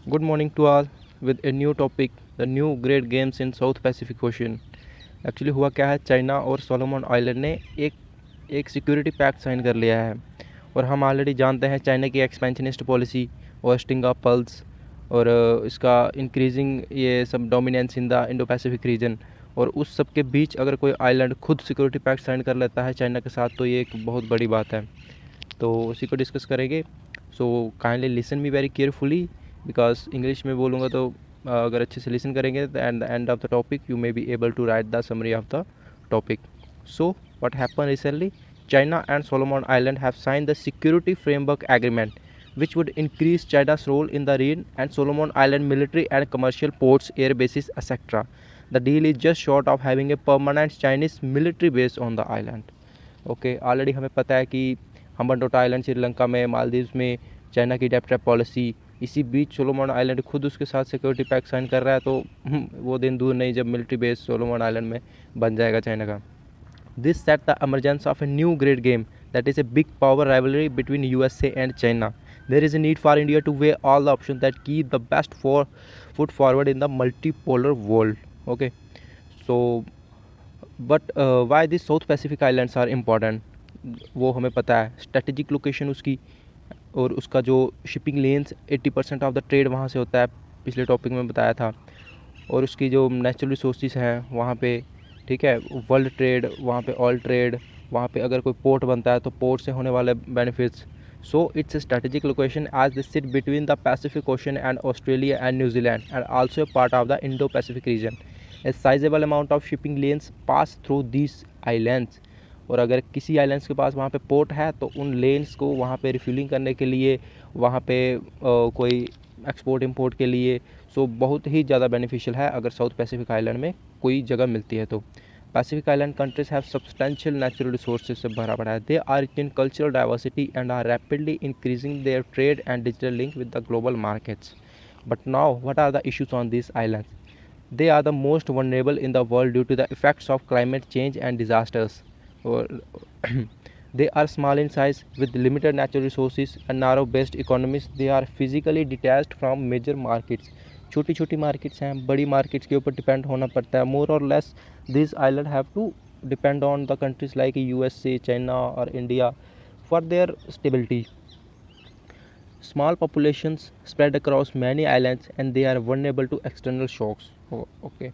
Good morning to all with a new topic, the new great games in South Pacific Ocean. Actually हुआ क्या है, China और Solomon island ने एक security pact sign कर लिया है और हम ऑलरेडी जानते हैं चाइना की expansionist policy, hosting of pulse और इसका इंक्रीजिंग ये सब dominance in the Indo Pacific region. और उस सब के बीच अगर कोई आइलैंड खुद सिक्योरिटी पैक्ट साइन कर लेता है चाइना के साथ तो ये एक बहुत बड़ी बात है। तो उसी को डिस्कस करेंगे। So kindly listen me very carefully because English में बोलूँगा तो अगर अच्छे से लिसन करेंगे and the end of the topic you may be able to write the summary of the topic. So what happened recently? China and Solomon Island have signed the security framework agreement which would increase China's role in the region and Solomon Island military and commercial ports, air bases, etc. The deal is just short of having a permanent Chinese military base on the island. Okay already हमें पता है कि Hambantota island, Sri Lanka में, मालदीव्स में China की depth trap policy, इसी बीच Solomon island खुद उसके साथ सिक्योरिटी पैक्ट साइन कर रहा है। तो वो दिन दूर नहीं जब मिलिट्री बेस सोलोमन आइलैंड में बन जाएगा चाइना का. This set the emergence of a new great game that is a big power rivalry between USA and China. There is a need for India to weigh all the options that keep the best foot forward in the multipolar world. Okay, so but why these South Pacific islands are important? वो हमें पता है, strategic location उसकी और उसका जो shipping lens 80% of the trade वहाँ से होता है, पिछले टॉपिक में बताया था. और उसकी जो नेचुरल रिसोर्सेज हैं वहाँ पे, ठीक है, वर्ल्ड ट्रेड, वहाँ पे ऑयल ट्रेड, वहाँ पे अगर कोई पोर्ट बनता है तो पोर्ट से होने वाले benefits. So it's a strategic location as this sit between the Pacific ocean and Australia and New Zealand and also a part of the Indo Pacific region. A sizeable amount of shipping lens pass through this islands. और अगर किसी islands के पास वहाँ पे port है तो उन lens को वहाँ पे रिफ्यूलिंग करने के लिए, वहाँ पे कोई एक्सपोर्ट इंपोर्ट के लिए, सो बहुत ही ज़्यादा बेनिफिशियल है अगर साउथ पैसिफिक आइलैंड में कोई जगह मिलती है तो. Pacific island countries have substantial natural resources से भरा पड़ा है. They are rich in cultural diversity and are rapidly increasing their trade and digital link with the global markets. But now what are the issues on this islands? They are the most vulnerable in the world due to the effects of climate change and disasters. Or they are small in size with limited natural resources and narrow-based economies. They are physically detached from major markets. छोटी छोटी markets हैं, बड़ी markets के ऊपर depend होना पड़ता है. More or less this island have to depend on the countries like USA, China और India for their stability. Small populations spread across many islands and they are vulnerable to external shocks. Okay.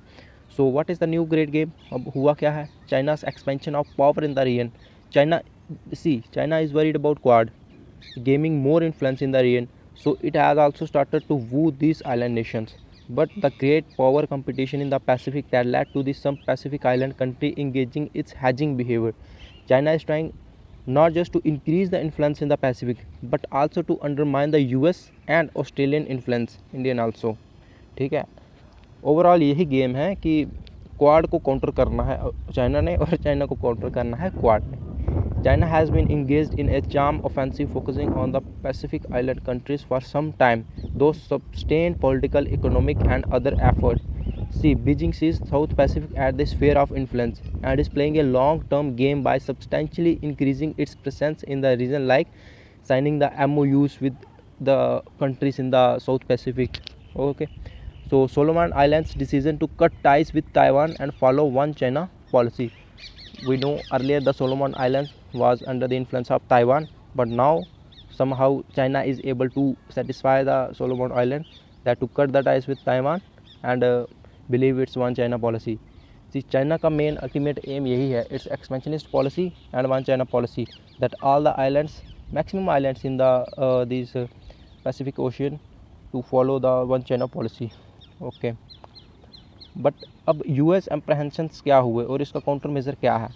So what is the new great game? अब हुआ क्या है? China's expansion of power in the region. China is worried about Quad gaining more influence in the region. So it has also started to woo these island nations. But the great power competition in the Pacific that led to the some Pacific island country engaging its hedging behavior. China is trying not just to increase the influence in the Pacific but also to undermine the US and Australian influence, Indian also. ठीक है, overall यही game है कि quad को counter करना है China ने और चाइना को काउंटर करना है क्वाड ने. China has been engaged in a charm offensive focusing on the Pacific Island countries for some time, though sustained political, economic and other efforts. See, Beijing sees South Pacific as the sphere of influence and is playing a long-term game by substantially increasing its presence in the region, like signing the MOUs with the countries in the South Pacific. Okay, so Solomon Islands' decision to cut ties with Taiwan and follow one China policy. We know earlier the Solomon Islands was under the influence of Taiwan, but now somehow China is able to satisfy the Solomon Island that to cut the ties with Taiwan and believe it's one China policy. See, China का main ultimate aim यही है, its expansionist policy and one China policy, that all the islands, maximum islands in the these Pacific Ocean to follow the one China policy. Okay. But अब US एम्प्रहेंशंस क्या हुए और इसका counter measure क्या है,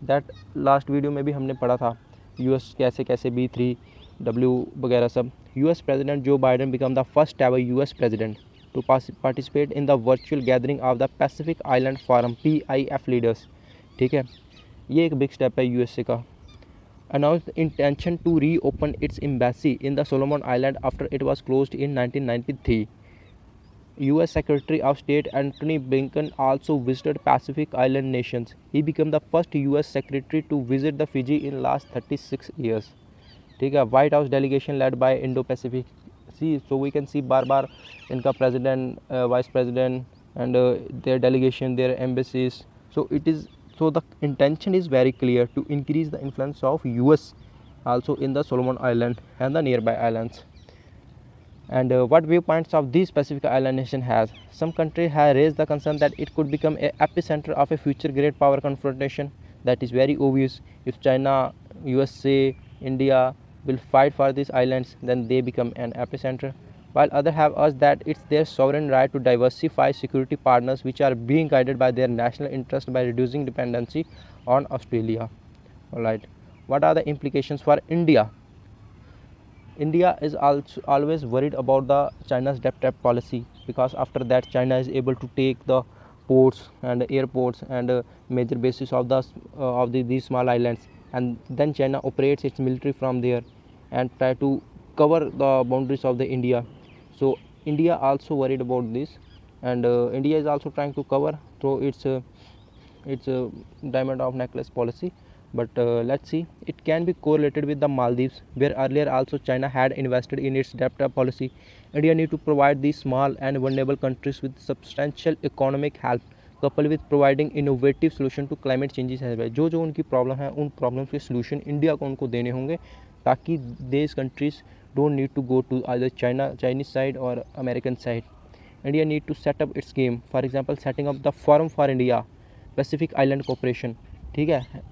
that last video में भी हमने पढ़ा था. US कैसे कैसे B3W वगैरह सब. US president Joe Biden become the first ever US president to participate in the virtual gathering of the Pacific Island Forum PIF leaders. ठीक है, ये एक बिग स्टेप है USA का. Announced intention to reopen its embassy in the Solomon Island after it was closed in 1993. US Secretary of State Antony Blinken also visited Pacific Island nations. He became the first US Secretary to visit the Fiji in last 36 years. ठीक है, White House delegation led by Indo Pacific see, so we can see बार बार इनका president, vice president and their delegation, their embassies. So it is, so the intention is very clear to increase the influence of US also in the Solomon Island and the nearby islands. And what viewpoints of these Pacific island nation has? Some countries have raised the concern that it could become an epicenter of a future great power confrontation. That is very obvious. If China, USA, India will fight for these islands, then they become an epicenter. While others have urged that it's their sovereign right to diversify security partners which are being guided by their national interest by reducing dependency on Australia. Alright, what are the implications for India? India is also always worried about the China's debt trap policy, because after that China is able to take the ports and airports and major bases of these small islands, and then China operates its military from there and try to cover the boundaries of the India. So India also worried about this, and India is also trying to cover through its diamond of necklace policy. But let's see, it can be correlated with the Maldives, where earlier also China had invested in its debt policy. India need to provide these small and vulnerable countries with substantial economic help, coupled with providing innovative solution to climate changes as well. जो जो उनकी problem है, उन problems के solution India को उनको देने होंगे, ताकि these countries don't need to go to either Chinese side or American side. India need to set up its game, for example setting up the Forum for India Pacific Island Cooperation. ठीक है,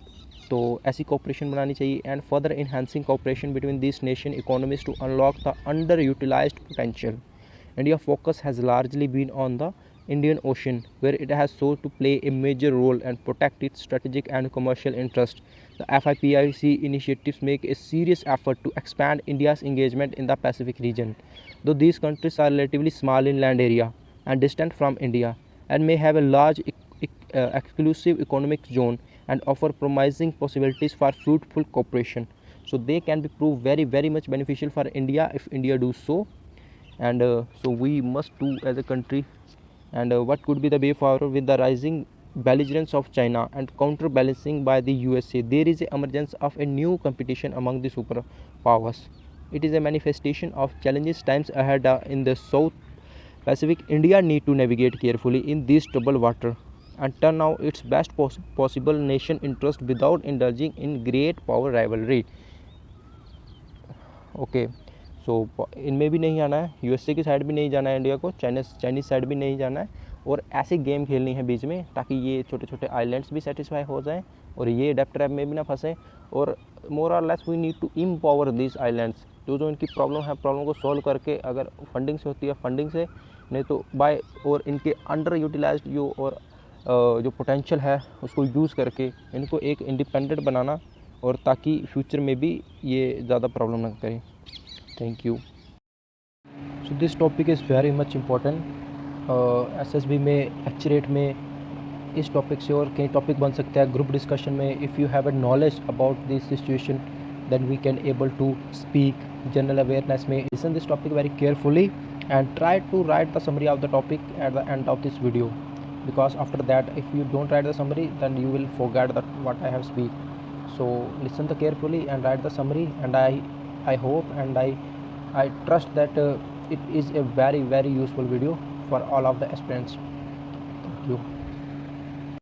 तो ऐसी cooperation बनानी चाहिए, and further enhancing cooperation between this nation economies to unlock the under utilised potential. India focus has largely been on the Indian Ocean, where it has sought to play a major role and protect its strategic and commercial interests. The FIPIC initiatives make a serious effort to expand India's engagement in the Pacific region. Though these countries are relatively small in land area and distant from India, and may have a large exclusive economic zone and offer promising possibilities for fruitful cooperation, so they can be proved very much beneficial for India if India do so. And so we must do as a country. And what could be the way forward with the rising belligerence of China and counterbalancing by the USA? There is a emergence of a new competition among the superpowers. It is a manifestation of challenges times ahead in the South Pacific. India need to navigate carefully in this troubled water and turn out its best possible nation interest without indulging in great power rivalry. Okay, so इनमें भी नहीं आना है, USA की side भी नहीं जाना है इंडिया को, चाइनीज साइड भी नहीं जाना है, और ऐसे गेम खेलनी है बीच में ताकि ये छोटे छोटे आइलैंड्स भी सेटिस्फाई हो जाएं और ये डेप्थ ट्रैप में भी ना फंसें. और more or less we need to empower this islands. जो जो इनकी प्रॉब्लम है, प्रॉब्लम को सॉल्व करके, अगर फंडिंग से होती है फंडिंग से, नहीं तो बाय, और इनके अंडर यूटिलाइज्ड जो और जो पोटेंशियल है उसको यूज़ करके इनको एक इंडिपेंडेंट बनाना, और ताकि फ्यूचर में भी ये ज़्यादा प्रॉब्लम ना करें. Thank you. So this topic is very much important. SSB में लेक्चरेट में इस टॉपिक से और कई टॉपिक बन सकते हैं ग्रुप डिस्कशन में. If you have a knowledge about this situation then we can able to speak general awareness में. Listen this topic very carefully and try to write the summary of the topic at the end of this video, because after that if you don't write the summary then you will forget that what I have speak. So listen the carefully and write the summary, and I hope and I trust that it is a very useful video for all of the aspirants. Thank you.